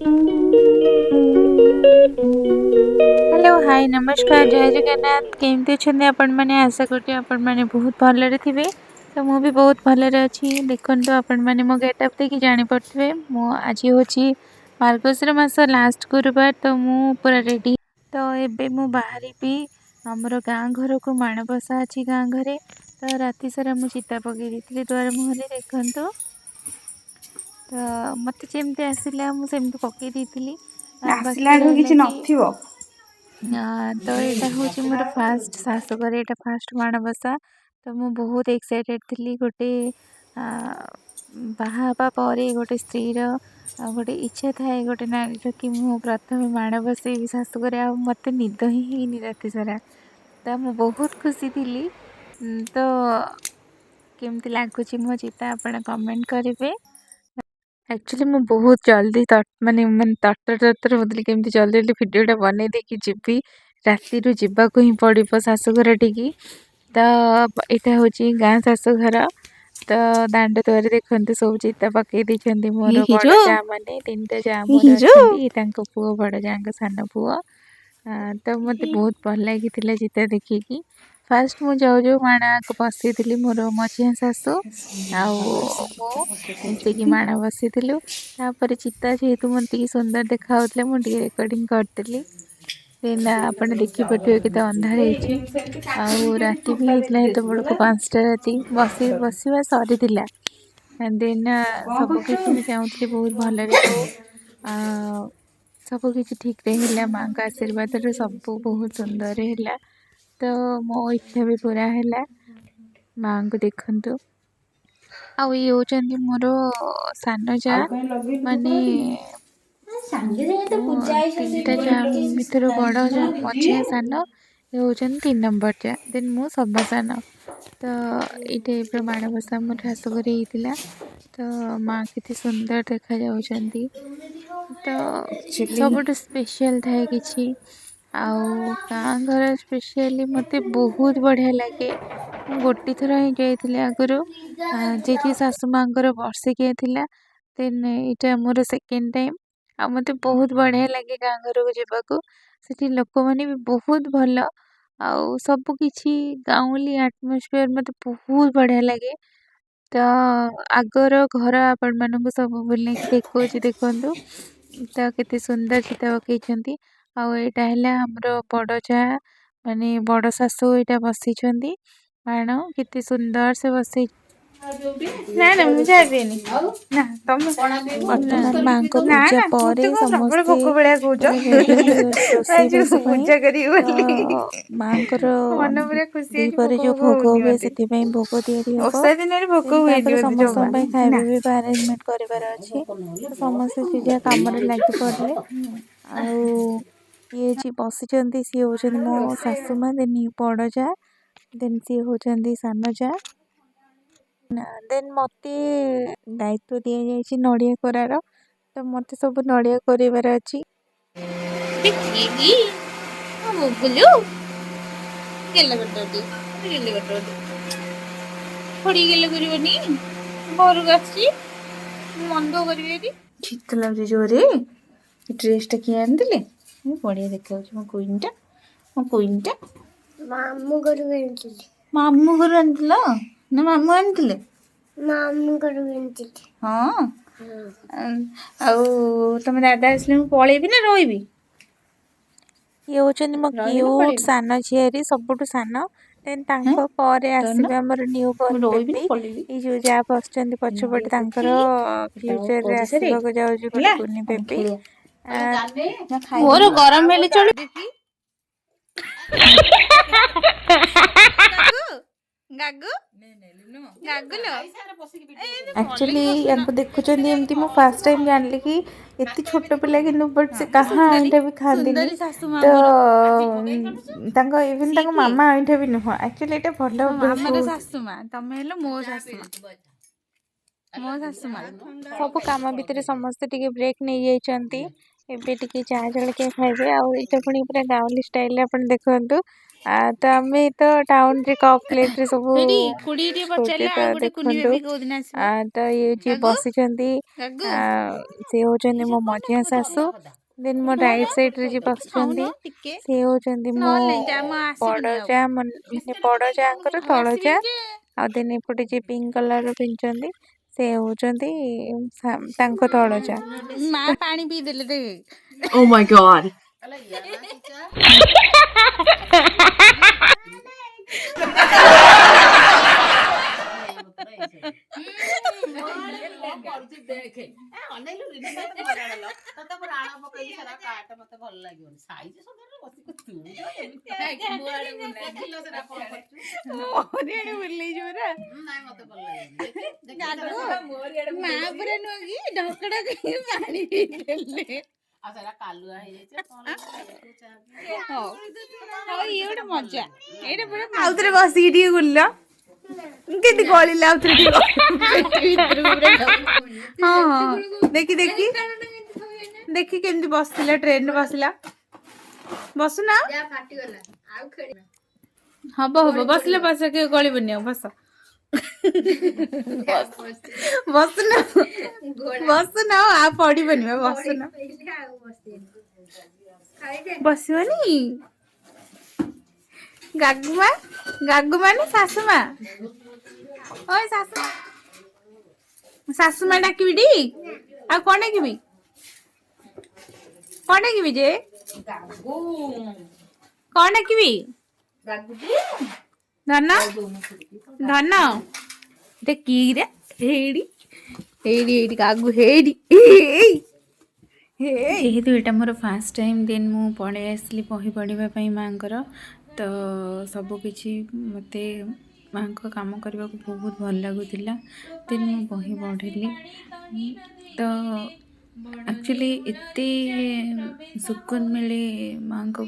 Hello hi नमस्कार जय जगन्नाथ केमती अच्छे आपण मैंने आशा करते आपण मैंने बहुत भलरे थे तो मु भी बहुत भलरे अच्छी देखो आपण मैंने मो गेटअप देखी जापे मो आज हूँ मार्गशीर मास लास्ट गुरुवार तो मु पूरा रेडी तो एबे मु बाहरी आमर गाँ घर को माणबसा अच्छी गाँ घरे तो राति सारा मु चिता पकई दी द्वार मुहर देखु तो मत जमी आसला मुझे पकई दी ଆସିଲା बाकी ବେଳକୁ रहा କିଛି कि ନଥିବ। तो यहाँ हूँ मोर फास्ट शाशुघर यहाँ फास्ट माणबसा तो मु बहुत एक्साइटेड थी गोटे बाहा गोटे स्त्री गोटे इच्छा थाए गोटे नारी कि मु प्रथम माण बसैबी शाशुघर आ मत निद ही ହେଇନି राति सारा तो मु बहुत खुशी थी तो केमती लगुच मो चिता आप कमेंट करेंगे। एक्चुअली मैं बहुत जल्दी माने तटर होती केमती जल्दी जल्दी भिडटा बनई देकी जीवी राति जावाक ही पड़ो शाशुघर टी तो यहाँ हूँ गाँ शाशुघर तो दांड द्वार देखते सब चिता पकई देती मोर बड़ जा मैंने 3टा जा मोर अच्छा पुओ बड़ जा सान पुओ तो मत बहुत भल लगी चिता देखिकी फास्ट मु जाऊ जाऊ माण को बसी थी मोर मझिया शाशु मिसिकी माण बसी चिता जेहेतु मत सुंदर देखा मुझे रेकर्डिंग करी देन आप देखिपे के अंधार हो राति भी होता है बड़क 5टा राति बसवा सरी देन सबकि चाहूली बहुत भलरे हो सबकि ठीक है माँ का आशीर्वाद सब बहुत सुंदर है तो मो इच्छा भी पूरा है माँ को देखु आई हूँ मोर सान जा माने 3टा जा भर बड़ जा मझिया सान ये हूँ 3 नंबर जा देन मु सभा सान तो ये टाइप माणबसा मोर शाशुघर होता तो माँ के सुंदर देखा जाऊँगी तो सबुठ स्पेशल थाए कि आउ गाँ घर स्पेशली मत बहुत बढ़िया लगे गोटे थर ही जाइए आगुरी जी शाशु माँ वर्षिकिया थिला देन यहाँ मोर सेकेंड टाइम आ मत बहुत बढ़िया लगे गाँ घर को जावाक से लोक मैंने भी बहुत भल आउ सबकि गाँवली आटमोस्फियर मत बहुत बढ़िया लगे तो आगर घर आपण मानक सब बुले देखो देखु तो केते सुंदर चिता पकई आईटा है आमर बड़ जा माने बड़ शाशु यहाँ बसी बाण केते सुंदर से बस ନା ନା ମୁଁ ଯାଇପାରିନି ନା ତମେ वर्तमान माँ को ନା पूजा ନା पर ମତେ କଣ ସବୁବେଳେ समस्ते ଭୋକ ଭଳିଆ କହୁଛ रेडी रोषे ଯୋଉ ପୂଜା କରିବି तो ବୋଲି माँ ମନ पुरा खुशी ହେଇଛି दीपर ଭୋକ जो ଭୋକ भोग ହଉନି हुए ମତେ से भोग तैयारी हम ଓଷା दिନରେ ଭୋକ ହୁଏନି ମତେ समस्त ଜମା खाଇବା ନା पिଇବା आरेंजमेंट करार अच्छी तो समस्ते जे कम लगी पड़े ये जी बसी सी हूँ मो शाशु माँ देन बड़ जा देन सी हूँ सान जा देन मत दायित्व दि जाइए नड़िया कोरार तो मत सब नड़िया कोरार अच्छी ଶୀତ ଲାଗୁଛି ଜୋରେ ଡ୍ରେସଟା କିଏ ଆଣିଥିଲେ ମୁଁ ବଢିଆ ଦେଖାଯାଉଛି ମୋ କୁଇନଟା ମାମୁଁ ଘରୁ ଆଣିଥିଲି ମାମୁଁ ଘରୁ ଆଣିଥିଲ ନା ମାମୁଁ ଆଣିଥିଲେ ମାମୁଁ ଘରୁ ଆଣିଥିଲି ହଁ ଆଉ ତମ ଦାଦା ଆସିଲେ ମୁଁ ପଳେଇବି ना ରହିବି ये हूँ मो क्यूट सान झीरी सबुठ सान देन आसवे आमर न्यू बोर्न बेबी ये जो जहाँ बस पछपटे फ्यूचर रे आसवाक जाऊँ गोटे कुनी बेबी मोर गरम हेले चल एक्चुअली यहाँ देखुं एमती मु फास्ट टाइम जानली कि एत छोट पिला कि बट से कहाँ आईटा भी खाती तो इवन मामा आईटा भी नुह एक्चुअली ये भल शाशुमा तमें हेलो मो शाशुमा मो शाशुमा सब काम भितर समस्ते टिके ब्रेक नहीं जाइछंती ଏବେ ଟିକେ ଚାହା ଜଳଖିଆ ଖାଇବେ ଆଉ ଏଇଟା ପୁଣି ପୁରା ଗାଉଁଲି ଷ୍ଟାଇଲରେ ଆପଣ ଦେଖନ୍ତୁ। ତ ଆମେ ତ ଟାଉନରେ କପ୍ ପ୍ଲେଟରେ ସବୁ ଖାଉଛେ ତ ଦେଖନ୍ତୁ। ତ ଇଏ ଯିଏ ବସିଛନ୍ତି ସେ ହଉଛନ୍ତି ମୋ ମଝିଆ ଶାଶୁ। ଦେନ୍ ମୋ ରାଇଟ୍ ସାଇଡରେ ଯିଏ ବସିଛନ୍ତି ସେ ହଉଛନ୍ତି ମୋ ବଡ଼ ଯା ମାନେ ବଡ଼ ଯାଙ୍କର ତଳ ଯା। ଆଉ ଦେନ୍ ଏପଟେ ଯିଏ ପିଙ୍କ କଲରର ପିନ୍ଧିଛନ୍ତି ସେ ହଉଛନ୍ତି ତାଙ୍କ ତଳ ଯା। ମା ପାଣି ପିଇ ଦେଲେ ଦେଖ। Oh my god. ମା ପୁରା ନୁହଁ କି ଢକଡା ପାଣି ପିଇ ଦେଲେ। ମଜା ଆଉଥରେ ବସିକି ଟିକେ ବୁଲିଲ କେମିତି ଗଳିଲା ଆଉଥରେ ଟିକେ ହଁ ହଁ ଦେଖି ଦେଖି ଦେଖି କେମିତି ବସିଥିଲା ଟ୍ରେନରେ ବସିଲା ବସୁନା ହବ ହବ ବସିଲେ ବସ ଗଳିବନି ଆଉ ବସ ବସୁନ ବସୁନ ଆଉ ପଡିବନି ବା ବସୁନ ବସିବନି ଗାଗୁ ମାନେ ଶାଶୁମା ଓଏ ଶାଶୁମା ଡାକିବି ଟି ଆଉ କଣ ଡାକିବି ଯେ କଣ ଡାକିବି ଧନ ଧନ କିରେ ହେଇଡି ହେଇଡି ହେଇଡି ଗାଗୁ ହେଇଡି ଯେହେତୁ ଏଇଟା ମୋର ଫାର୍ଷ୍ଟ ଟାଇମ୍ ଦେନ୍ ମୁଁ ପଳେଇ ଆସିଲି ବହି ପଢ଼ିବା ପାଇଁ ମାଆଙ୍କର ତ ସବୁକିଛି ମୋତେ ମାଆଙ୍କ କାମ କରିବାକୁ ବହୁତ ଭଲ ଲାଗୁଥିଲା ଦେନ୍ ମୁଁ ବହି ପଢ଼ିଲି ତ ଆକ୍ଚୁଆଲି ଏତେ ସୁକୁନ ମିଳେ ମାଆଙ୍କ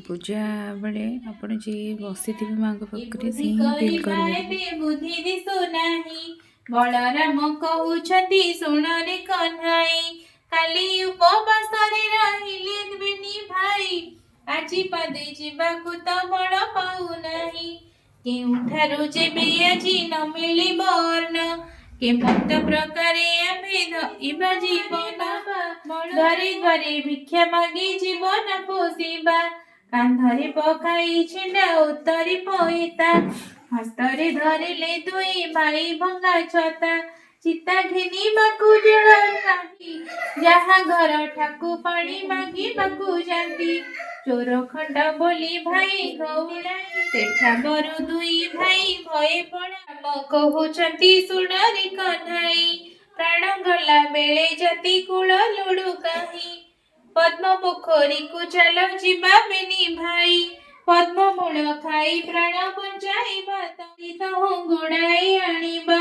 ପୂଜା ବେଳେ ଆପଣ ଯିଏ ବସିଥିବେ ମାଆଙ୍କ ପାଖରେ ସେ ହିଁ ଫିଲ୍ କରିପାରିବେ। ବଳରାମ କହୁଛନ୍ତି ଶୁଣରେ କହ୍ନାଇ କାଲି ଉପବାସରେ ରହିଲେ ବେନି ଭାଇ ଆଜି ପାଦେ ଯିବାକୁ ତ ବଳ ପାଉନାହିଁ କେଉଁଠାରୁ ଯେବେ ଆଜି ନ ମିଳିବ ଅର୍ଣ୍ଣ କେମନ୍ତ ପ୍ରକାରେ ଆମେ ଧଇବା ଜୀବନ ଘରେ ଘରେ ଭିକ୍ଷା ମାଗି ଜୀବନ ପୋଷିବା କାନ୍ଧରେ ପକାଇ ଛିଣ୍ଡା ଉତ୍ତରି ପଇତା ହସ୍ତରେ ଧରିଲେ ଦୁଇ ଭାଇ ଭଙ୍ଗା ଛତା ଚିତା ଘେନିବାକୁ ଜଳ ନାହିଁ ଯାହା ଘର ଠାକୁ ପାଣି ମାଗିବାକୁ ଯାନ୍ତି ଚୋର ଖଣ୍ଡ ବୋଲି ଭାଇ ଗଉଡ଼ାଇ ସେଠାଗରୁ ଦୁଇ ଭାଇ ଭୟ ପଳାମ କହୁଛନ୍ତି ଶୁଣରେ କହ୍ନାଇ ପ୍ରାଣ ଗଲା ବେଳେ ଜାତି କୂଳ ଲୁଡୁ କାହିଁ ପଦ୍ମ ପୋଖରୀକୁ ଚାଲ ଯିବା ବେନି ଭାଇ ପଦ୍ମ ମୂଳ ଖାଇ ପ୍ରାଣ ବଞ୍ଚାଇବା ଗୁଡ଼ାଇ ଆଣିବା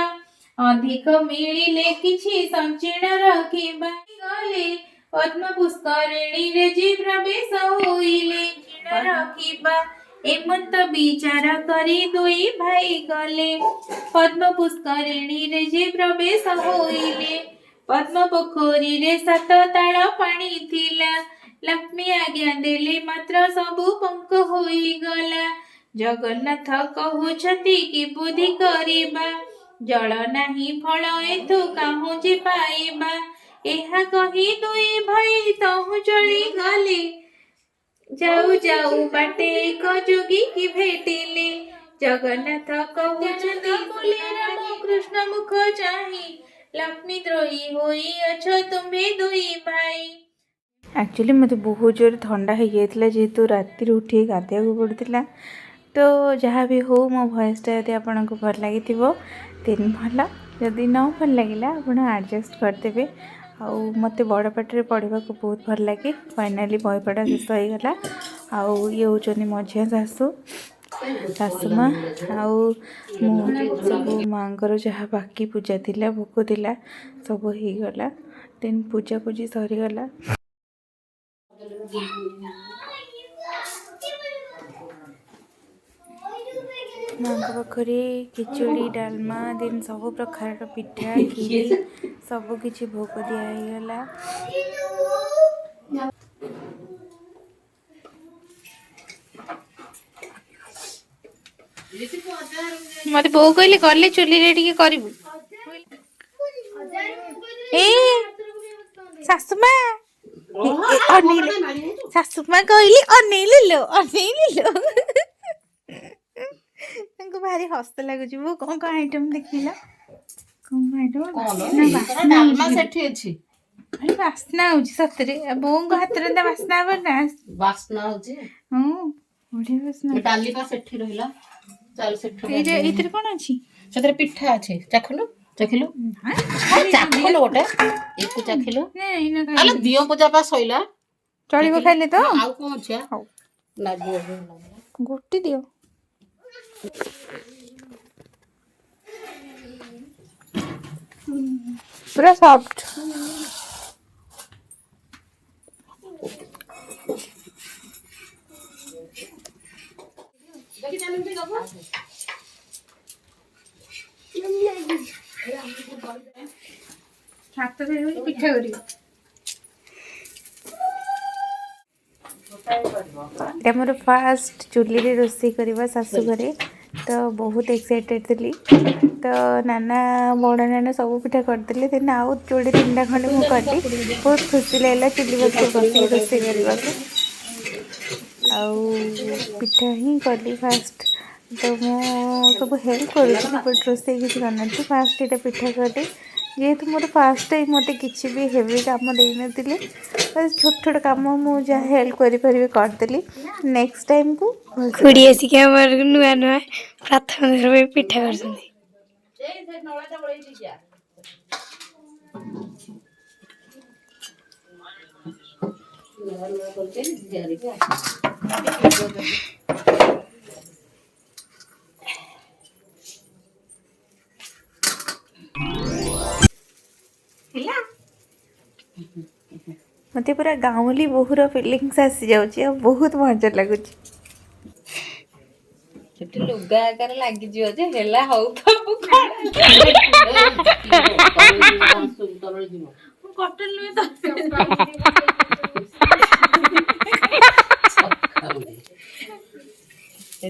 ଅଧିକ ମିଳିଲେ କିଛି ସଞ୍ଚିଣ ରଖିବା ଗଲେ ପଦ୍ମ ପୁଷ୍କରିଣୀରେ ଯେ ପ୍ରବେଶ ହୋଇଲେ ରଖିବା ଏମନ୍ତ ବିଚାର କରି ଦୁଇ ଭାଇ ଗଲେ ପଦ୍ମ ପୁଷ୍କରିଣୀରେ ଯେ ପ୍ରବେଶ ହୋଇଲେ ପଦ୍ମ ପୋଖରୀରେ 7 ତାଳ ପାଣି ଥିଲା ଲକ୍ଷ୍ମୀ ଆଜ୍ଞା ଦେଲେ ମାତ୍ର ସବୁ ପଙ୍କ ହୋଇଗଲା ଜଗନ୍ନାଥ କହୁଛନ୍ତି କି ବୁଦ୍ଧି କରିବା ଜଳ ନାହିଁ ଫଳ ଏଥୁ କାହୁଁ ଯେ ପାଇବା ଏହା କହି ଦୁଇ ଭାଇ ତହୁଁ ଚଳି ଗଲେ ଯାଉ ଯାଉ ବାଟେ ଏକ ଯୋଗୀ କି ଭେଟିଲେ ଜଗନ୍ନାଥ କହୁଛନ୍ତି ରାମ କୃଷ୍ଣ ମୁଖ ଚାହିଁ ଲକ୍ଷ୍ମୀ ଦ୍ରୋହୀ ହୋଇଅଛ ତୁମେ ଦୁଇ ଭାଇ। ଆକ୍ଚୁଆଲି ମୋତେ ବହୁତ ଜୋରେ ଥଣ୍ଡା ହେଇଯାଇଥିଲା ଯେହେତୁ ରାତିରୁ ଉଠିକି ଗାଧୋଇବାକୁ ପଡ଼ୁଥିଲା ତ ଯାହା ବି ହଉ ମୋ ଭଏସ୍ଟା ଯଦି ଆପଣଙ୍କୁ ଭଲ ଲାଗିଥିବ ଦେନ୍ ଭଲ ଯଦି ନ ଭଲ ଲାଗିଲା ଆପଣ ଆଡ଼ଜଷ୍ଟ କରିଦେବେ ଆଉ ମୋତେ ବଡ଼ ପାଟିରେ ପଢ଼ିବାକୁ ବହୁତ ଭଲ ଲାଗେ ଫାଇନାଲି ବହି ପଢ଼ା ଶେଷ ହେଇଗଲା ଆଉ ଇଏ ହେଉଛନ୍ତି ମଝିଆ ଶାଶୁମା ଆଉ ମୁଁ ସବୁ ମାଆଙ୍କର ଯାହା ବାକି ପୂଜା ଥିଲା ଭୋଗ ଥିଲା ସବୁ ହେଇଗଲା ଦେନ୍ ପୂଜାପୂଜି ସରିଗଲା। माँ पाखरे खिचड़ी डालमा देन सब प्रकार पिठा खीरी सब किछि भोग दिगला। मत बो कहले गले चुली रे टिके करिवु ए सासुमा सासुमा कहली अनेले लो तांको भारी हस्त लागुची वो कोन कोन आइटम देखिला कोन आइटम डालमा सेठी अछि अरे वासना होची सतरे बोंग हातरे दा वासना बना वासना होची ओढे वासना डाली का सेठी रहिला चल सेठी ए इतरे कोन अछि सतरे पिठा अछि चाखलु चाखलु चाखलु गोटे एकु चाखलु नहीं ना अले दियो पूजा पा सइला चलिबो खाइले तो आउ कोन छै ना दियो गोटी दियो पूरा सॉफ्ट देखि जानु के गबो हाथ रे पिठा करी एटा मोर फास्ट चुली रे रोषेई करवा सासु घरे तो बहुत एक्साइटेड थी तो नाना बड़ नाना सब पिठा करदेली देन आउ जोड़े 3टा खंडे मु कली बहुत खुशी लगला चुली बस बस रोषेई करवा आउ पिठा ही कली फास्ट तो मु सब हेल्प करूँ बट रोषेई किसी करना फास्ट ये पिठा कली जेहेतु मोर फास्ट टाइम मत कि भी हेवी कम देने बस छोट छोट कम मुझे हेल्प करदेली नेक्स्ट टाइम को खुड़ी आसिक नुआ नुआ प्रथम थर पिठा कर मत पूरा गाँवली बोहूर फिलिंग्स आसी जाऊँगी बहुत मजा लगुच लुगा आकार लगी जे हेला हौ तो कटन नुए तो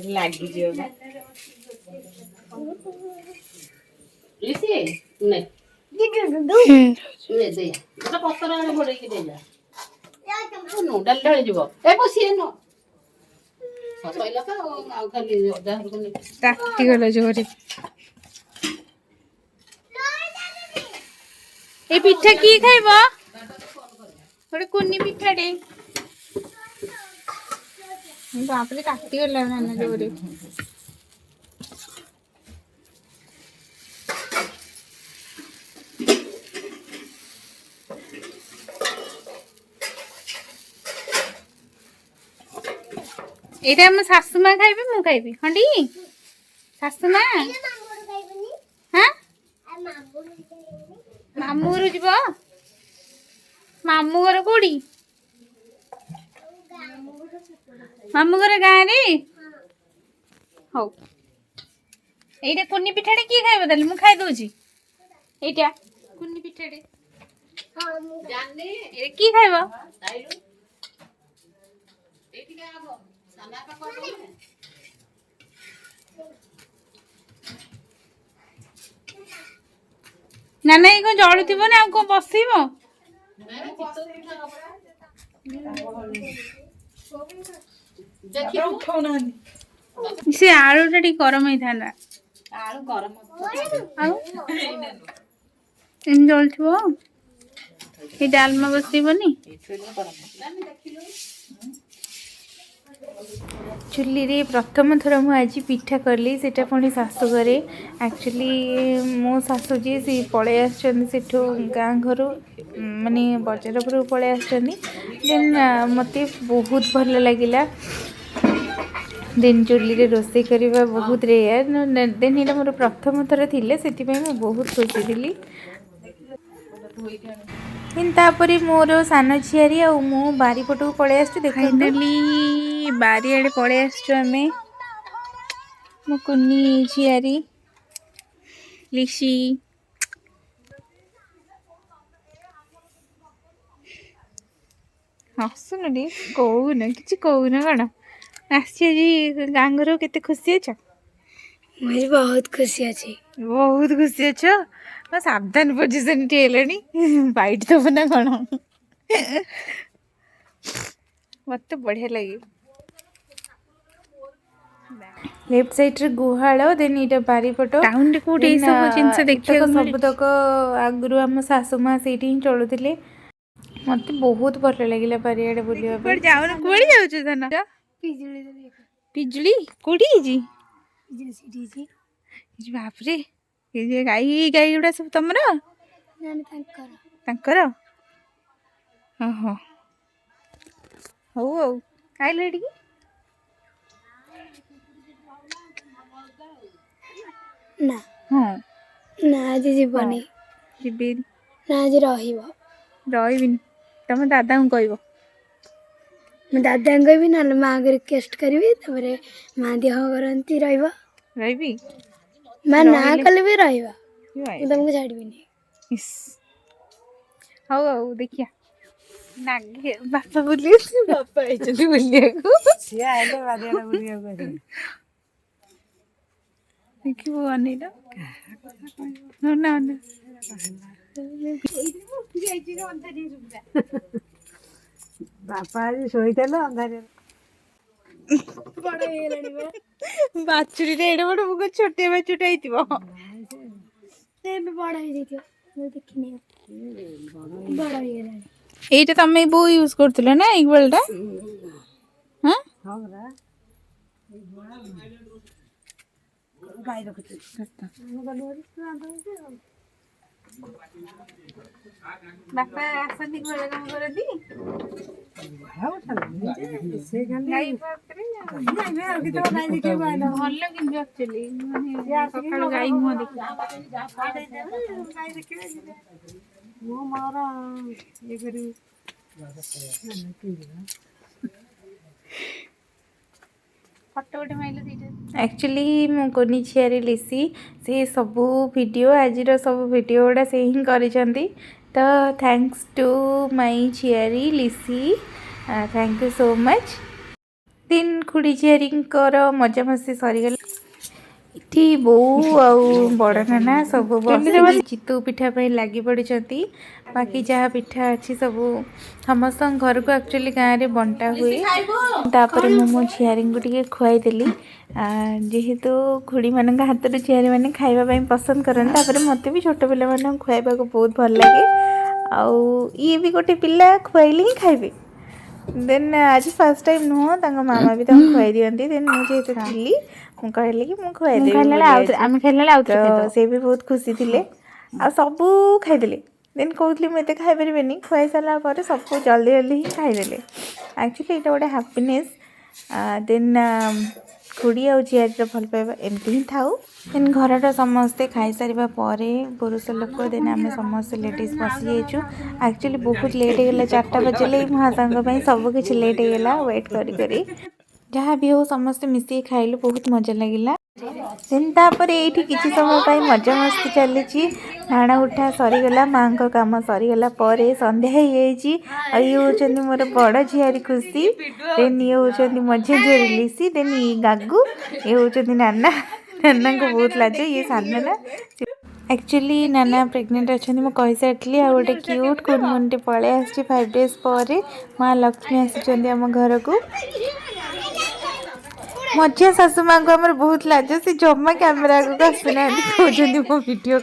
लगी लिसी ने ले दे मतलब पत्थर आने पड़े कि दे जा नो डल डल जीवो ए बसिए नो ससइला का आ खाली जहर को ताती गला जोरे ए पिठा की खाइबो थोड़े कुन्नी पिठा दे बाप रे ताती गला नाना जोरे एटा हम सासुमा खाइबे मु खाइबे हंडी सासुमा हां मामू घर जीव मामू घर कोड़ी मामू घर गाँ रे हौ एटा कुन्नी पिठाटे की खाइबो दले मु खाइ दोजी एटा कुन्नी पिठाटे हां मु जाने ए की खाइबो ताइलु एटी का आबो साना का कोन ना ना ये जलु थी ना को बसब से आलूटा टी गरम होता जल थी डालमा बसबनी चुली रे प्रथम थर मु आज पिठा कली सेटा पुणी शाशु घरे एक्चुअली मो शाशु जी सी पलि आठ गाँ घर माने बजारपुर पलि आन मत बहुत भल लगिला देन चुली रे रोषे करवा बहुत रेयर देन ये मोर प्रथम थर थिले से बहुत खुशी थी तापर मोर सान झियारी आ मु बारीपट को पलि फाइनाली बारियाड़े पलि आम मो कुन्नी झियारी लिसी हसुन टे कौन कि कौन कौन आसी गाँ घर के खुशी अच्छ मुझे बहुत खुशी अच्छी बहुत खुशी अच्छ मैं सावधान पोजिशन टे बाइट दब ना कौन मत बढ़िया लगे लेफ्ट साइड रे गुहाल देन इटा बारीपट टाउन रे कोठी सब जिंस देखियो सब तक आगुरु हम सासु मां सेठी ही चलुथिले मते बहुत भल लागिला बारियाडे बुलिया पर जाउन कोड़ी जाउ छ धन पिजुली तो देखो पिजुली कोठी जी पिजुली सीधी जी जी बाप रे ये जे गाई गुडा सब तमरा जाने तंकर तांकर ओहो हो हो काई लेडी ना हां ना आज जीवनी जीबी ना आज रहिबो रहिबिन तम दादा को कहबो मैं दादा कहबी ना माँ को रिक्वेस्ट करबी तबरे माँ देह करंती रहिबो रहिबी माँ ना कले भी रहिबो यो तुमको छाड़बिनी इस हौ हौ देखिया नागे बापा बोलिए बापा आइचली बोलिया को सिया आइले बादियाडा बुलिया को देखिबो अनिला ना ना ना बापा आज शोइतेल अंधारे बड़ा हेलानी बा बाछुरी रे एडे बड़ मुग छोटे बाछुटा आइतिबो से भी बड़ा ही देखियो मैं देखिनी बड़ा हेलानी एटा तमे बो यूज करथिलो ना एक बेलटा हां हमरा गाय रखछि बापा आसनी घरे काम करदी हाउ छले से खाली गाई बाप रे गाय आ कि तो गाय देखे बालो भल किंतु एक्चुअली माने सकाळ गाई मुह देखि गाय देखे मो मारा ये करी फोटो गोटे माइले दीटा एक्चुअली मो कोनी छियारी लिसी से सबू वीडियो आजिर सब वीडियो गुड़ा से ही करिसेंती तो थैंक्स टू माय छियारी लिसी थैंक यू सो मच दिन खुड़ी छियारी मजा मस्ती सरीगला इठी बो आउ बड़ नाना सब चितू पिठा लगी पड़ी बाकी जहाँ पिठा अच्छी सब समस्त घर को एक्चुअली गाँव में बंटा हुए तापर मो झियारी को टे खुआईदेली जेहेतु खुड़ी मान हाथ झियारी मैंने खावाई पसंद करते मत भी छोट पे खुआवा को बहुत भल लगे आउ ये भी गोटे पिला खुआइले ही खाइबे देन आज फर्स्ट टाइम नुह मामा भी खुआई दिखती देन मुझे थी कहली कि मुझे खुआई तो से भी बहुत खुशी थे आ सबू खाईदे देन कहली मुझे खाई पारे खुआई सारापर सब जल्दी जल्दी ही खाईदे एक्चुअली यहाँ गोटे हैप्पीनेस देन खुड़ी आ झियारी भल पाइबा एमती ही थाऊ देन घर समस्ते खाई सारा पुरुष लोक देन आम समस्त लेडीज बसी जाइचु एक्चुअली बहुत लेट होगा 4टा बजले महासांग सबकि लेट होगा वेट करी जहाँ भी हो समस्ते मिसिक खाइलु बहुत मजा लगिला देन तापर एठी किछि समय मजा मस्ती चली नाणा उठा सरीगला माँ को काम सरीगला संध्या हो ये होचंदी मोर बड़ झियारी खुशी देन ये होचंदी मझे झियारी लिसी देन ये गागू ये होचंदी नाना नाना को बहुत लाज ये सान ना एक्चुअली नाना प्रेग्नेंट अच्छा मुझे कही सारी आ गोटे क्यूट कुनमुनटे पलि आस 5 डेज पर माँ लक्ष्मी आसी आम घर को मझिया शाशु माँ को आमर बहुत लाज से जमा कैमेरा आगे आसुना कहते मो वीडियो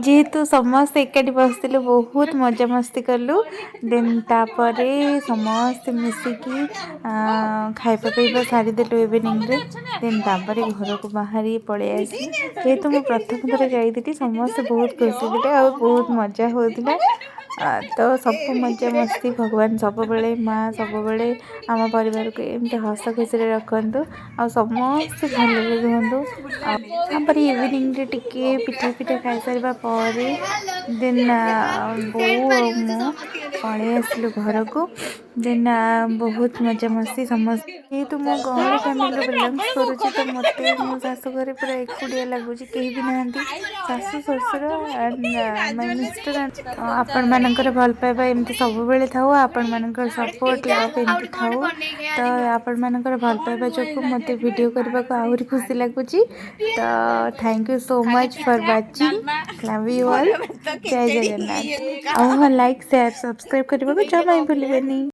जेहेतु समस्त एकाठी बसते बहुत मजा मस्ती कलु देन तापर समस्त मिसिकी खाइबा पीवा सारीदेलु इवनिंग रे देन तापर घर को बाहरी पड़े आसी जेहेतु मुझे प्रथम थर जाइली समस्त बहुत खुशी थे और बहुत मजा होता तो सब मजा मस्ती भगवान सब बेले माँ सब बेले आम परिवार को एमती हस खुशी रखु आ समस्त भले रुहतु आपर इवनिंग रे टिके पिठा पिठा खाई सारा देन बो पलि आसलु घर को देन बहुत मजामस्ती समस्त जेहेतु मो गहली फैमिली बिलंग्स करुँची तो मत मो शाशु घर पूरा एकुटिया लगुच कहीं भी ना शाशु शशुर एंड माय मिस्टर आपण मानकर भल पाइबा एमती सब बेले थाऊ आपण मानकर सपोर्ट लव एमती थाऊ तो आपण मानकर भल पाइबा जो मत वीडियो करने को आहरी खुशी लगुच तो thank you so much for watching love you all जय जगन्नाथ। लाइक शेयर सब्सक्राइब करने को जमा भूलिए।